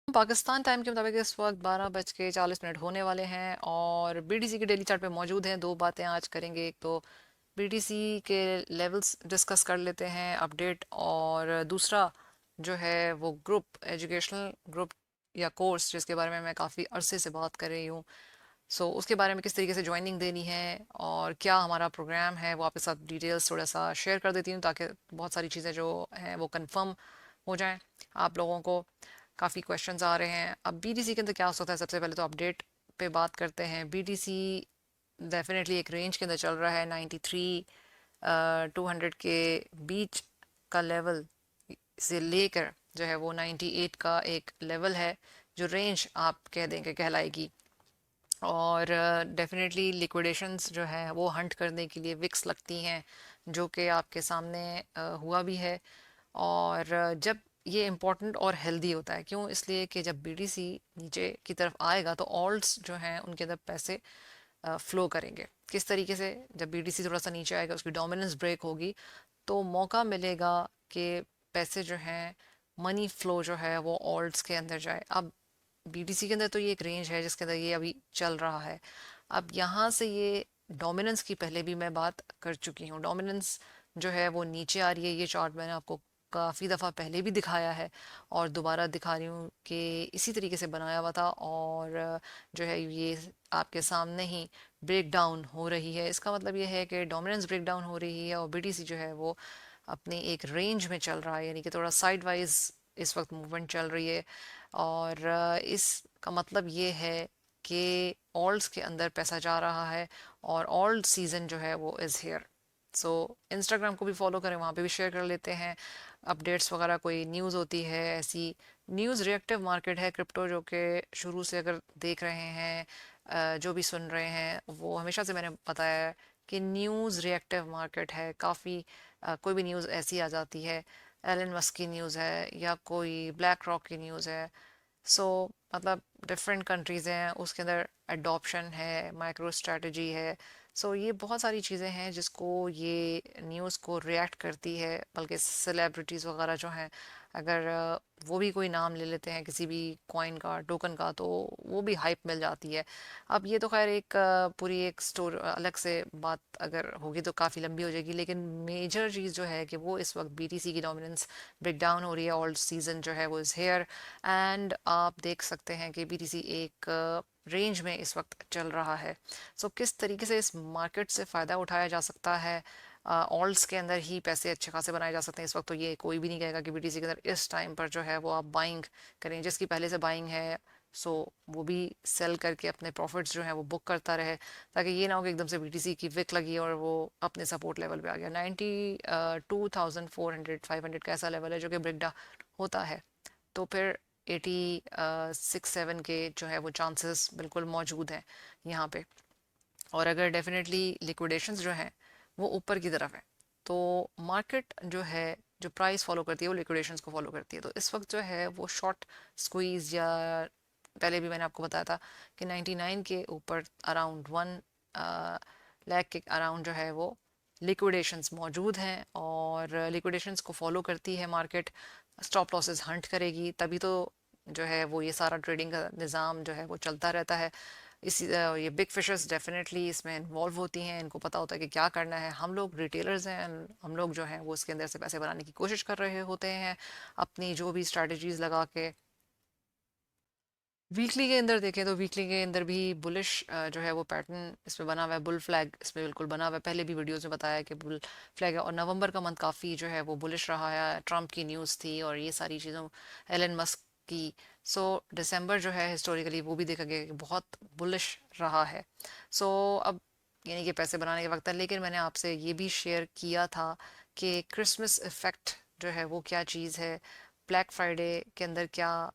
Pakistan time के मुताबिक इस वक्त 12:40 होने वाले हैं और बीटीसी के डेली चार्ट पे मौजूद हैं। दो बातें आज करेंगे। एक तो बीटीसी के लेवल्स डिस्कस कर लेते हैं, अपडेट, और दूसरा जो है वो ग्रुप, एजुकेशनल ग्रुप या कोर्स जिसके बारे में मैं काफ़ी अरसे से बात कर रही हूँ। उसके बारे में किस तरीके से ज्वाइनिंग देनी है और क्या हमारा प्रोग्राम है, वो आपके साथ डिटेल्स थोड़ा सा शेयर कर देती हूँ ताकि बहुत सारी चीज़ें जो हैं वो कंफर्म हो जाएं। आप लोगों को काफ़ी क्वेश्चंस आ रहे हैं। अब बीटीसी के अंदर क्या हो सकता है, सबसे पहले तो अपडेट पे बात करते हैं। बीटीसी डेफिनेटली एक रेंज के अंदर चल रहा है। 93 200 के बीच का लेवल से लेकर जो है वो 98 का एक लेवल है, जो रेंज आप कह देंगे कहलाएगी। और डेफिनेटली लिक्विडेशंस जो है वो हंट करने के लिए विक्स लगती हैं, जो कि आपके सामने हुआ भी है। और जब ये इम्पोर्टेंट और हेल्दी होता है, क्यों? इसलिए कि जब बीटीसी नीचे की तरफ आएगा तो ऑल्ट्स जो हैं उनके अंदर पैसे फ्लो करेंगे। किस तरीके से? जब बीटीसी थोड़ा सा नीचे आएगा, उसकी डोमिनेंस ब्रेक होगी, तो मौका मिलेगा कि पैसे जो हैं, मनी फ्लो जो है वो ऑल्ट्स के अंदर जाए। अब बीटीसी के अंदर तो ये एक रेंज है जिसके अंदर ये अभी चल रहा है। अब यहाँ से ये डोमिनेंस की पहले भी मैं बात कर चुकी हूँ। डोमिनेंस जो है वो नीचे आ रही है। ये चार्ट मैंने आपको काफ़ी दफ़ा पहले भी दिखाया है और दोबारा दिखा रही हूँ कि इसी तरीके से बनाया हुआ था। और जो है ये आपके सामने ही ब्रेक डाउन हो रही है। इसका मतलब ये है कि डोमिनेंस ब्रेक डाउन हो रही है और बीटीसी जो है वो अपनी एक रेंज में चल रहा है, यानी कि थोड़ा साइड वाइज इस वक्त मूवमेंट चल रही है। और इसका मतलब ये है कि ऑल्ट्स के अंदर पैसा जा रहा है और ऑल्ट सीजन जो है वो इज़ हेयर। सो इंस्टाग्राम को भी फॉलो करें, वहाँ पे भी शेयर कर लेते हैं अपडेट्स वगैरह। कोई न्यूज़ होती है ऐसी, न्यूज़ रिएक्टिव मार्केट है क्रिप्टो, जो कि शुरू से अगर देख रहे हैं, जो भी सुन रहे हैं, वो हमेशा से मैंने बताया है कि न्यूज़ रिएक्टिव मार्केट है। काफ़ी कोई भी न्यूज़ ऐसी आ जाती है, एलन मस्क की न्यूज़ है या कोई ब्लैक रॉक की न्यूज़ है, सो मतलब डिफरेंट कंट्रीज़ हैं, उसके अंदर एडॉप्शन है, माइक्रो स्ट्रेटजी है। ये बहुत सारी चीज़ें हैं जिसको ये न्यूज़ को रिएक्ट करती है। बल्कि सेलिब्रिटीज़ वगैरह जो हैं, अगर वो भी कोई नाम ले लेते हैं किसी भी कॉइन का, टोकन का, तो वो भी हाइप मिल जाती है। अब ये तो खैर एक पूरी एक स्टोर अलग से बात अगर होगी तो काफ़ी लंबी हो जाएगी, लेकिन मेजर चीज़ जो है कि वो इस वक्त बीटीसी की डोमिनेंस ब्रेक डाउन हो रही है। ऑल्ट सीजन जो है वो इज़ हेयर। एंड आप देख सकते हैं कि बीटीसी एक रेंज में इस वक्त चल रहा है। किस तरीके से इस मार्केट से फ़ायदा उठाया जा सकता है? ऑल्ट्स के अंदर ही पैसे अच्छे खासे बनाए जा सकते हैं इस वक्त। तो ये कोई भी नहीं कहेगा कि बीटीसी के अंदर इस टाइम पर जो है वो आप बाइंग करें। जिसकी पहले से बाइंग है, सो वो भी सेल करके अपने प्रॉफिट्स जो हैं वो बुक करता रहे, ताकि ये ना हो कि एकदम से बीटीसी की विक लगी और वो अपने सपोर्ट लेवल पे आ गया। 92,400 500 का ऐसा लेवल है जो कि ब्रेक डाउन होता है, तो फिर 86-7 के जो है वो चांसेस बिल्कुल मौजूद हैं यहाँ पे। और अगर डेफिनेटली लिक्विडेशंस जो हैं वो ऊपर की तरफ है, तो मार्केट जो है, जो प्राइस फॉलो करती है वो लिक्विडेशंस को फॉलो करती है। तो इस वक्त जो है वो शॉर्ट स्क्वीज, या पहले भी मैंने आपको बताया था कि 99 के ऊपर अराउंड 1 लाख के अराउंड जो है वो लिक्विडेशंस मौजूद हैं। और लिक्विडेशंस को फॉलो करती है मार्केट, स्टॉप लॉसेस हंट करेगी, तभी तो जो है वो ये सारा ट्रेडिंग का निज़ाम जो है वो चलता रहता है। ये बिग फिशेस डेफिनेटली इसमें इन्वॉल्व होती हैं, इनको पता होता है कि क्या करना है। हम लोग रिटेलर्स हैं and हम लोग जो हैं वो इसके अंदर से पैसे बनाने की कोशिश कर रहे होते हैं अपनी जो भी स्ट्रैटेजीज लगा के। वीकली के अंदर देखें तो वीकली के अंदर भी बुलिश जो है वो पैटर्न इसमें बना हुआ है। बुल फ्लैग इसमें बिल्कुल बना हुआ है, पहले भी वीडियोस में बताया है कि बुल फ्लैग है। और नवंबर का मंथ काफ़ी जो है वो बुलिश रहा है, ट्रम्प की न्यूज़ थी और ये सारी चीज़ों, एलन मस्क की। दिसंबर जो है हिस्टोरिकली वो भी देखा गया कि बहुत बुलिश रहा है। अब यानी कि पैसे बनाने के वक्त है। लेकिन मैंने आपसे ये भी शेयर किया था कि क्रिसमस इफ़ेक्ट जो है वो क्या चीज़ है, ब्लैक फ्राइडे के अंदर क्या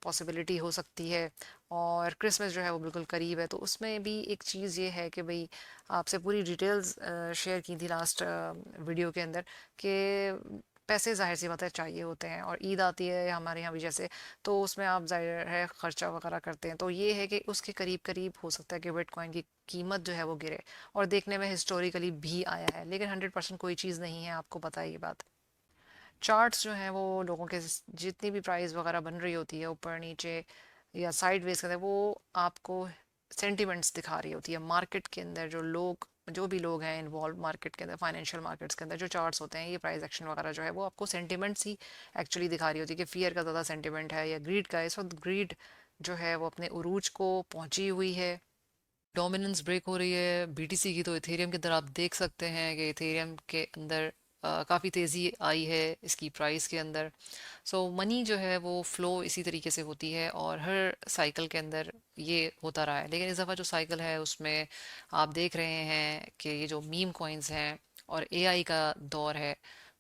पॉसिबिलिटी हो सकती है, और क्रिसमस जो है वो बिल्कुल करीब है। तो उसमें भी एक चीज़ ये है कि भाई, आपसे पूरी डिटेल्स शेयर की थी लास्ट वीडियो के अंदर कि पैसे जाहिर सी बात है चाहिए होते हैं, और ईद आती है हमारे यहाँ भी जैसे, तो उसमें आप जाहिर है खर्चा वगैरह करते हैं। तो ये है कि उसके करीब करीब हो सकता है कि बिटकॉइन की कीमत जो है वो गिरे। और देखने में हिस्टोरिकली भी आया है, लेकिन 100% कोई चीज़ नहीं है, आपको पता है ये बात। चार्ट्स जो हैं वो लोगों के जितनी भी प्राइस वगैरह बन रही होती है ऊपर नीचे या साइड वेज के अंदर, वो आपको सेंटिमेंट्स दिखा रही होती है मार्केट के अंदर। जो भी लोग हैं इन्वॉल्व मार्केट के अंदर, फाइनेंशियल मार्केट्स के अंदर, जो चार्ट्स होते हैं, ये प्राइस एक्शन वगैरह जो है वो आपको सेंटिमेंट्स ही एक्चुअली दिखा रही होती है कि फियर का ज़्यादा सेंटिमेंट है या ग्रीड का। इस वक्त ग्रीड जो है वो अपने उरूज को पहुंची हुई है, डोमिनेंस ब्रेक हो रही है बीटीसी की। तो इथेरियम के अंदर आप देख सकते हैं कि इथेरियम के अंदर काफ़ी तेज़ी आई है इसकी प्राइस के अंदर। सो मनी जो है वो फ़्लो इसी तरीके से होती है और हर साइकिल के अंदर ये होता रहा है। लेकिन इस दफ़ा जो साइकिल है उसमें आप देख रहे हैं कि ये जो मीम कॉइन्स हैं और एआई का दौर है।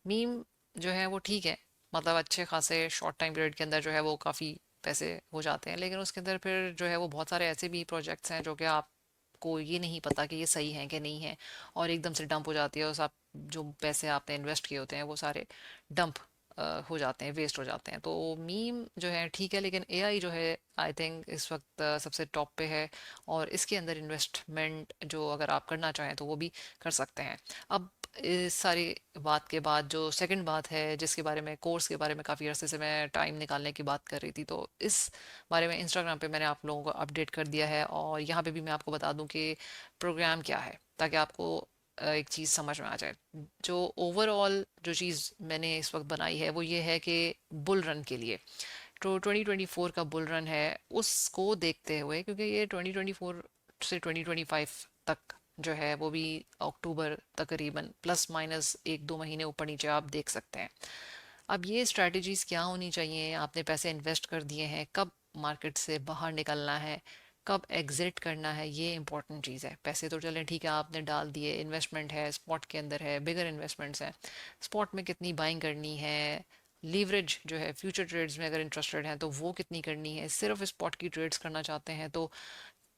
मीम जो है वो ठीक है, मतलब अच्छे खासे शॉर्ट टाइम पीरियड के अंदर जो है वो काफ़ी पैसे हो जाते हैं, लेकिन उसके अंदर फिर जो है वो बहुत सारे ऐसे भी प्रोजेक्ट्स हैं जो कि आपको ये नहीं पता कि ये सही है कि नहीं है, और एकदम से डंप हो जाती है और सब जो पैसे आपने इन्वेस्ट किए होते हैं वो सारे डंप हो जाते हैं, वेस्ट हो जाते हैं। तो मीम जो है ठीक है, लेकिन एआई जो है आई थिंक इस वक्त सबसे टॉप पे है, और इसके अंदर इन्वेस्टमेंट जो अगर आप करना चाहें तो वो भी कर सकते हैं। अब इस सारी बात के बाद जो सेकंड बात है जिसके बारे में, कोर्स के बारे में काफ़ी अरसे से मैं टाइम निकालने की बात कर रही थी, तो इस बारे में इंस्टाग्राम पे मैंने आप लोगों को अपडेट कर दिया है, और यहाँ पे भी मैं आपको बता दूं कि प्रोग्राम क्या है, ताकि आपको एक चीज़ समझ में आ जाए। जो ओवरऑल जो चीज़ मैंने इस वक्त बनाई है वो ये है कि बुल रन के लिए, तो 2024 का बुल रन है उसको देखते हुए, क्योंकि ये 2024 से 2025 तक जो है वो भी अक्टूबर तकरीबन प्लस माइनस एक दो महीने ऊपर नीचे आप देख सकते हैं। अब ये स्ट्रैटेजीज क्या होनी चाहिए, आपने पैसे इन्वेस्ट कर दिए हैं, कब मार्केट से बाहर निकलना है, कब एग्जिट करना है, ये इंपॉर्टेंट चीज़ है। पैसे तो चलें ठीक है आपने डाल दिए, इन्वेस्टमेंट है, स्पॉट के अंदर है, बिगर इन्वेस्टमेंट्स हैं, स्पॉट में कितनी बाइंग करनी है, लीवरेज जो है फ्यूचर ट्रेड्स में अगर इंटरेस्टेड हैं तो वो कितनी करनी है, सिर्फ स्पॉट की ट्रेड्स करना चाहते हैं तो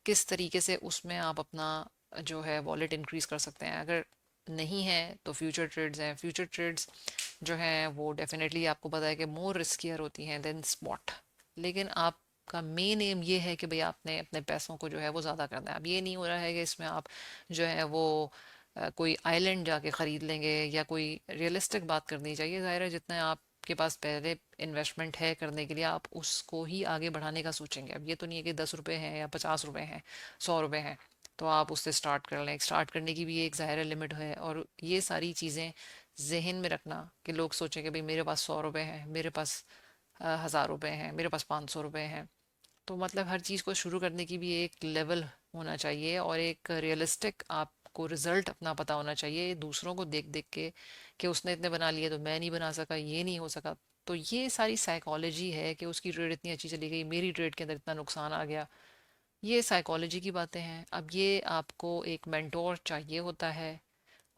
किस तरीके से उसमें आप अपना जो है वॉलेट इंक्रीज कर सकते हैं। अगर नहीं है तो फ्यूचर ट्रेड्स हैं, फ्यूचर ट्रेड्स जो हैं वो डेफिनेटली आपको पता है कि मोर रिस्कियर होती हैं देन स्पॉट। लेकिन आपका मेन एम ये है कि भाई आपने अपने पैसों को जो है वो ज़्यादा करना है। अब ये नहीं हो रहा है कि इसमें आप जो है वो कोई आइलैंड जाके ख़रीद लेंगे, या कोई रियलिस्टिक बात करनी चाहिए। ज़ाहिर है जितना आपके पास पहले इन्वेस्टमेंट है करने के लिए, आप उसको ही आगे बढ़ाने का सोचेंगे। अब ये तो नहीं है कि 10 रुपये हैं या 50 रुपये हैं, 100 रुपये हैं, तो आप उससे स्टार्ट कर लें। स्टार्ट करने की भी एक ज़ाहिर लिमिट है, और ये सारी चीज़ें जहन में रखना कि लोग सोचें कि भाई मेरे पास 100 रुपये हैं, मेरे पास 1000 रुपये हैं, मेरे पास 500 रुपये हैं। तो मतलब हर चीज़ को शुरू करने की भी एक लेवल होना चाहिए, और एक रियलिस्टिक आपको रिजल्ट अपना पता होना चाहिए। दूसरों को देख देख के कि उसने इतने बना लिए तो मैं नहीं बना सका, ये नहीं हो सका। तो ये सारी साइकोलॉजी है कि उसकी ट्रेड इतनी अच्छी चली गई, मेरी ट्रेड के अंदर इतना नुकसान आ गया। ये साइकोलॉजी की बातें हैं। अब ये आपको एक मेंटोर चाहिए होता है,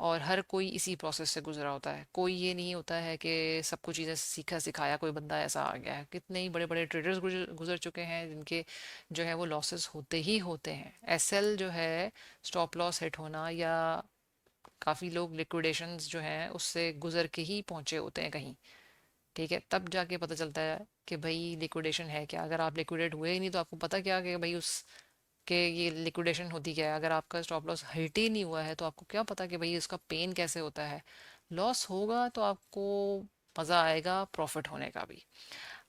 और हर कोई इसी प्रोसेस से गुजरा होता है। कोई ये नहीं होता है कि सब कुछ चीज़ें सीखा सिखाया कोई बंदा ऐसा आ गया है। कितने ही बड़े बड़े ट्रेडर्स गुजर गुजर चुके हैं जिनके जो है वो लॉसेस होते ही होते हैं। एसएल जो है, स्टॉप लॉस हिट होना, या काफ़ी लोग लिक्विडेशंस जो हैं उससे गुजर के ही पहुंचे होते हैं कहीं। ठीक है, तब जाके पता चलता है कि भाई लिक्विडेशन है क्या। अगर आप लिक्विडेट हुए ही नहीं तो आपको पता क्या कि भाई उस कि ये लिक्विडेशन होती क्या है। अगर आपका स्टॉप लॉस हिट ही नहीं हुआ है तो आपको क्या पता कि भाई इसका पेन कैसे होता है। लॉस होगा तो आपको मज़ा आएगा प्रॉफिट होने का भी।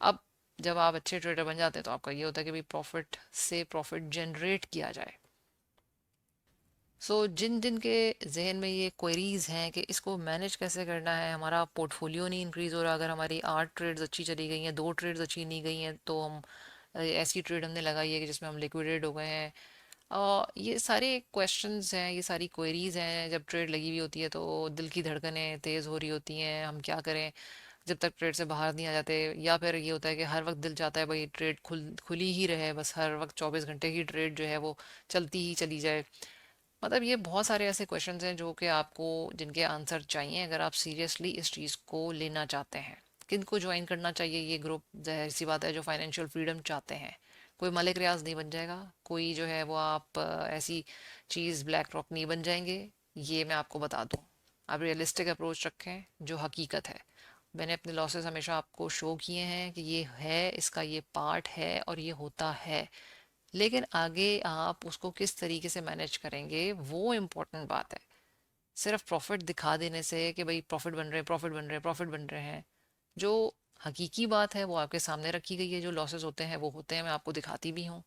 अब जब आप अच्छे ट्रेडर बन जाते हैं तो आपका ये होता है कि भाई प्रॉफिट से प्रॉफिट जनरेट किया जाए। जिन जिन के जहन में ये क्वेरीज हैं कि इसको मैनेज कैसे करना है, हमारा पोर्टफोलियो नहीं इंक्रीज हो रहा, अगर हमारी 8 ट्रेड्स अच्छी चली गई हैं, 2 ट्रेड्स अच्छी नहीं गई हैं, तो हम ऐसी ट्रेड हमने लगाई है कि जिसमें हम लिक्विडेट हो गए हैं। ये सारे क्वेश्चंस हैं, ये सारी क्वेरीज हैं। जब ट्रेड लगी हुई होती है तो दिल की धड़कनें तेज़ हो रही होती हैं, हम क्या करें जब तक ट्रेड से बाहर नहीं आ जाते। या फिर ये होता है कि हर वक्त दिल चाहता है भाई ट्रेड खुली ही रहे, बस हर वक्त 24 घंटे की ट्रेड जो है वो चलती ही चली जाए। मतलब ये बहुत सारे ऐसे क्वेश्चंस हैं जो कि आपको, जिनके आंसर चाहिए अगर आप सीरियसली इस चीज़ को लेना चाहते हैं। किनको ज्वाइन करना चाहिए ये ग्रुप? जाहिर सी बात है जो फाइनेंशियल फ्रीडम चाहते हैं। कोई मलिक रियाज नहीं बन जाएगा, कोई जो है वो आप ऐसी चीज़ ब्लैक रॉक नहीं बन जाएंगे, ये मैं आपको बता दूं। आप रियलिस्टिक अप्रोच रखें जो हकीकत है। मैंने अपने लॉसेस हमेशा आपको शो किए हैं कि ये है, इसका ये पार्ट है और ये होता है। लेकिन आगे आप उसको किस तरीके से मैनेज करेंगे वो इम्पोर्टेंट बात है। सिर्फ प्रॉफिट दिखा देने से कि भाई प्रॉफिट बन रहे हैं, प्रॉफिट बन रहे हैं, प्रॉफिट बन रहे हैं, जो हकीकी बात है वो आपके सामने रखी गई है, जो लॉसेस होते हैं वो होते हैं, मैं आपको दिखाती भी हूँ।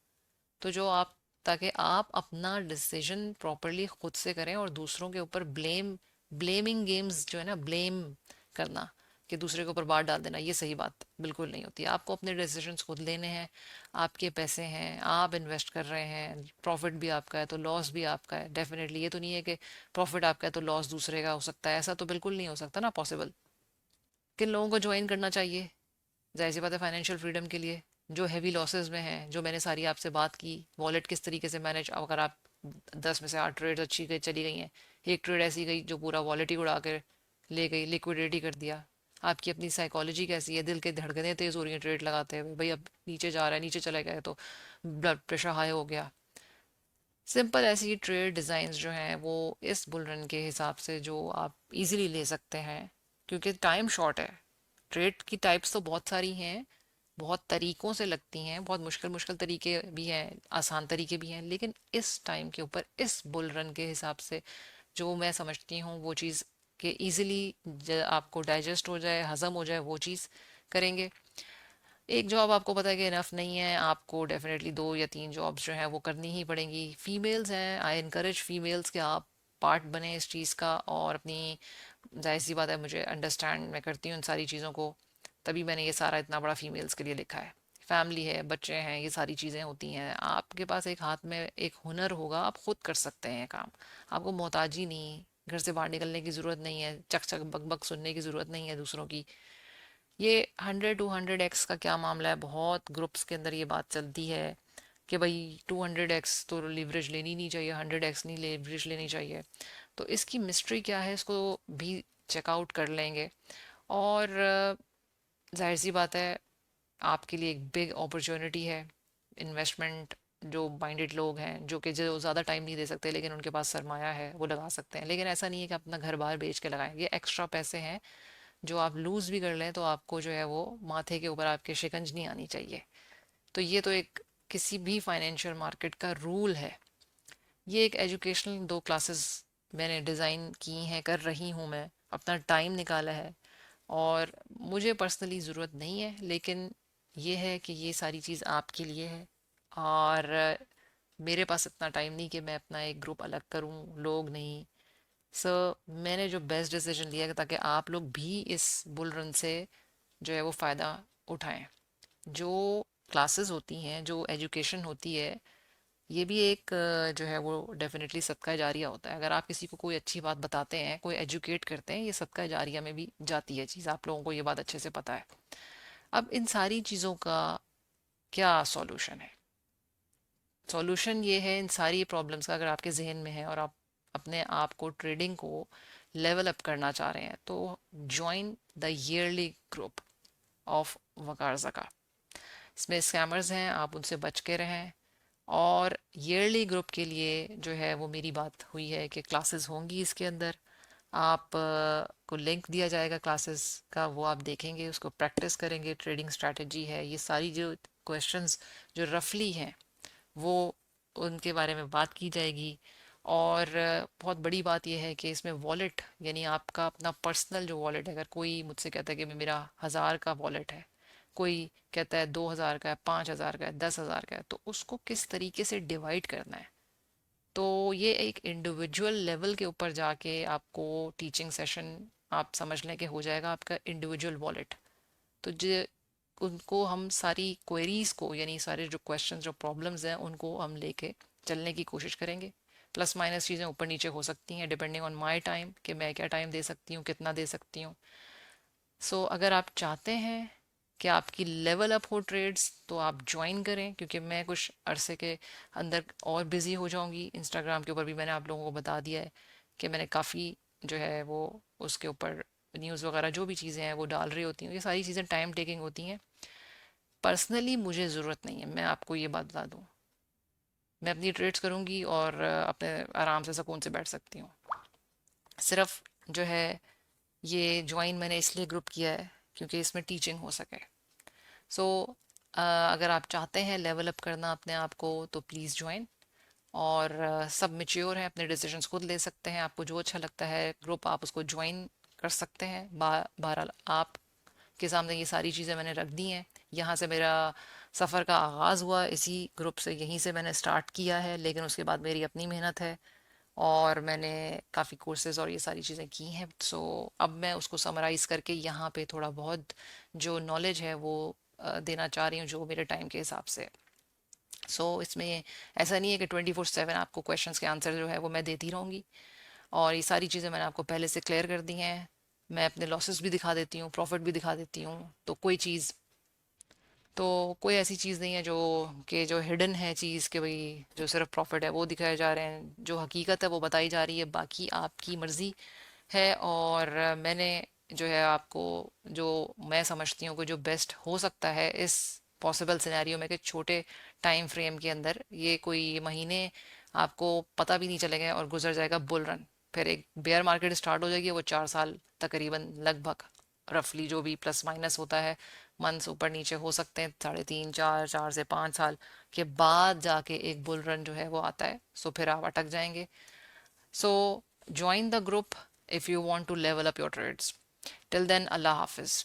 तो जो आप, ताकि आप अपना डिसीजन प्रॉपरली खुद से करें और दूसरों के ऊपर ब्लेमिंग गेम्स जो है ना, ब्लेम करना कि दूसरे के ऊपर बात डाल देना, ये सही बात बिल्कुल नहीं होती। आपको अपने डिसीजंस खुद लेने हैं। आपके पैसे हैं, आप इन्वेस्ट कर रहे हैं, प्रॉफिट भी आपका है तो लॉस भी आपका है डेफिनेटली। ये तो नहीं है कि प्रॉफिट आपका है तो लॉस दूसरे का हो सकता है, ऐसा तो बिल्कुल नहीं हो सकता ना पॉसिबल। किन लोगों को ज्वाइन करना चाहिए? जाहिर सी बात है फाइनेंशियल फ्रीडम के लिए, जो हैवी लॉसेस में हैं, जो मैंने सारी आपसे बात की, वॉलेट किस तरीके से मैनेज, अगर आप 10 में से 8 ट्रेड अच्छी गई चली गई हैं, एक ट्रेड ऐसी गई जो पूरा वॉलेट ही उड़ा कर ले गई, लिक्विडेट ही कर दिया। आपकी अपनी साइकोलॉजी कैसी है, दिल के धड़कनें तेज हो रही हैं ट्रेड लगाते हुए, भाई अब नीचे जा रहा है, नीचे चले गए तो ब्लड प्रेशर हाई हो गया। सिंपल ऐसी ट्रेड डिज़ाइंस जो हैं वो इस बुल रन के हिसाब से जो आप इजीली ले सकते हैं, क्योंकि टाइम शॉर्ट है। ट्रेड की टाइप्स तो बहुत सारी हैं, बहुत तरीकों से लगती हैं, बहुत मुश्किल मुश्किल तरीके भी हैं, आसान तरीके भी हैं, लेकिन इस टाइम के ऊपर इस बुल रन के हिसाब से जो मैं समझती हूँ वो चीज़ कि इजीली आपको डाइजेस्ट हो जाए, हजम हो जाए, वो चीज़ करेंगे। एक जॉब आपको पता है कि इनफ नहीं है, आपको डेफिनेटली 2 या 3 जॉब्स जो हैं वो करनी ही पड़ेंगी। फीमेल्स हैं, आई इनकरेज फीमेल्स कि आप पार्ट बने इस चीज़ का, और अपनी, जाहिर सी बात है मुझे अंडरस्टैंड, मैं करती हूँ इन सारी चीज़ों को, तभी मैंने ये सारा इतना बड़ा फीमेल्स के लिए लिखा है। फैमिली है, बच्चे हैं, ये सारी चीज़ें होती हैं। आपके पास एक हाथ में एक हुनर होगा, आप खुद कर सकते हैं काम। आपको मोहताजी नहीं, घर से बाहर निकलने की ज़रूरत नहीं है, चक चक बक बक सुनने की ज़रूरत नहीं है दूसरों की। ये 100 200x का क्या मामला है, बहुत ग्रुप्स के अंदर ये बात चलती है कि भाई 200x तो लीवरेज लेनी नहीं चाहिए, 100x नहीं लीवरेज लेनी चाहिए। तो इसकी मिस्ट्री क्या है, इसको भी चेकआउट कर लेंगे। और जाहिर सी बात है आपके लिए एक बिग अपॉर्चुनिटी है इन्वेस्टमेंट। जो माइंडेड लोग हैं, जो कि जो ज़्यादा टाइम नहीं दे सकते लेकिन उनके पास सरमाया है, वो लगा सकते हैं। लेकिन ऐसा नहीं है कि अपना घर बार बेच के लगाएं, ये एक्स्ट्रा पैसे हैं जो आप लूज़ भी कर लें तो आपको जो है वो माथे के ऊपर आपके शिकंज नहीं आनी चाहिए। तो ये तो एक किसी भी फाइनेंशियल मार्केट का रूल है। ये एक एजुकेशनल 2 क्लासेस मैंने डिज़ाइन की हैं, कर रही हूँ, मैं अपना टाइम निकाला है। और मुझे पर्सनली ज़रूरत नहीं है, लेकिन ये है कि ये सारी चीज़ आपके लिए है। और मेरे पास इतना टाइम नहीं कि मैं अपना एक ग्रुप अलग करूं, लोग नहीं। सो मैंने जो बेस्ट डिसीजन लिया है ताकि आप लोग भी इस बुल रन से जो है वो फ़ायदा उठाएं। जो क्लासेस होती हैं, जो एजुकेशन होती है, ये भी एक जो है वो डेफिनेटली सदका जारिया होता है। अगर आप किसी को कोई अच्छी बात बताते हैं, कोई एजुकेट करते हैं, ये सदका जारिया में भी जाती है चीज़, आप लोगों को ये बात अच्छे से पता है। अब इन सारी चीज़ों का क्या सॉल्यूशन है? सॉल्यूशन ये है इन सारी प्रॉब्लम्स का, अगर आपके जहन में है और आप अपने आप को, ट्रेडिंग को लेवल अप करना चाह रहे हैं, तो join the early group of Waqar Zaka. इसमें स्कैमर्स हैं, आप उनसे बच के रहें। और ईयरली ग्रुप के लिए जो है वो मेरी बात हुई है कि क्लासेस होंगी इसके अंदर। आप को लिंक दिया जाएगा क्लासेस का, वो आप देखेंगे, उसको प्रैक्टिस करेंगे। ट्रेडिंग स्ट्रैटेजी है, ये सारी जो क्वेश्चंस जो रफली हैं वो उनके बारे में बात की जाएगी। और बहुत बड़ी बात यह है कि इसमें वॉलेट, यानी आपका अपना पर्सनल जो वॉलेट है, अगर कोई मुझसे कहता है कि मेरा 1000 का वॉलेट है, कोई कहता है 2000 का है, 5000 का है, 10,000 का है, तो उसको किस तरीके से डिवाइड करना है। तो ये एक इंडिविजुअल लेवल के ऊपर जाके आपको टीचिंग सेशन आप समझ लें कि हो जाएगा आपका इंडिविजुअल वॉलेट। तो जो उनको हम सारी क्वेरीज को, यानी सारे जो क्वेश्चंस, जो प्रॉब्लम्स हैं, उनको हम लेके चलने की कोशिश करेंगे। प्लस माइनस चीज़ें ऊपर नीचे हो सकती हैं डिपेंडिंग ऑन माय टाइम, कि मैं क्या टाइम दे सकती हूँ, कितना दे सकती हूँ। सो अगर आप चाहते हैं कि आपकी लेवल अप हो ट्रेड्स, तो आप ज्वाइन करें, क्योंकि मैं कुछ अरसे के अंदर और बिज़ी हो जाऊंगी। इंस्टाग्राम के ऊपर भी मैंने आप लोगों को बता दिया है कि मैंने काफ़ी जो है वो उसके ऊपर न्यूज़ वगैरह जो भी चीज़ें हैं वो डाल रही होती हैं। ये सारी चीज़ें टाइम टेकिंग होती हैं। पर्सनली मुझे ज़रूरत नहीं है, मैं आपको ये बात बता दूँ। मैं अपनी ट्रेड्स करूँगी और अपने आराम से सुकून से बैठ सकती हूँ। सिर्फ जो है ये ज्वाइन मैंने इसलिए ग्रुप किया है क्योंकि इसमें टीचिंग हो सके। सो अगर आप चाहते हैं लेवल अप करना अपने आप को, तो प्लीज़ ज्वाइन। और सब मेच्योर हैं, अपने डिसीजंस खुद ले सकते हैं। आपको जो अच्छा लगता है ग्रुप, आप उसको ज्वाइन कर सकते हैं। बहरहाल आप के सामने ये सारी चीज़ें मैंने रख दी हैं। यहाँ से मेरा सफ़र का आगाज़ हुआ, इसी ग्रुप से, यहीं से मैंने स्टार्ट किया है, लेकिन उसके बाद मेरी अपनी मेहनत है और मैंने काफ़ी कोर्सेज़ और ये सारी चीज़ें की हैं। सो अब मैं उसको समराइज़ करके यहाँ पे थोड़ा बहुत जो नॉलेज है वो देना चाह रही हूँ, जो मेरे टाइम के हिसाब से। इसमें ऐसा नहीं है कि 24/7 आपको क्वेश्चंस के आंसर जो है वो मैं देती रहूँगी, और ये सारी चीज़ें मैंने आपको पहले से क्लियर कर दी हैं। मैं अपने लॉसेस भी दिखा देती हूँ, प्रॉफिट भी दिखा देती हूँ। तो कोई ऐसी चीज़ नहीं है जो हिडन है चीज़, कि भाई जो सिर्फ प्रॉफिट है वो दिखाए जा रहे हैं। जो हकीकत है वो बताई जा रही है, बाकी आपकी मर्ज़ी है। और मैंने जो है आपको, जो मैं समझती हूँ कि जो बेस्ट हो सकता है इस पॉसिबल सिनेरियो में, कि छोटे टाइम फ्रेम के अंदर, ये कोई महीने आपको पता भी नहीं चलेगा और गुजर जाएगा बुल रन। फिर एक बेयर मार्केट स्टार्ट हो जाएगी, वो 4 साल तकरीबन, लगभग रफली जो भी प्लस माइनस होता है, मंथ्स ऊपर नीचे हो सकते हैं, 3.5 4, 4 से 5 साल के बाद जाके एक बुल रन जो है वो आता है। फिर आप अटक जाएंगे। सो join the group if you want to level up your trades. Till then, Allah Hafiz.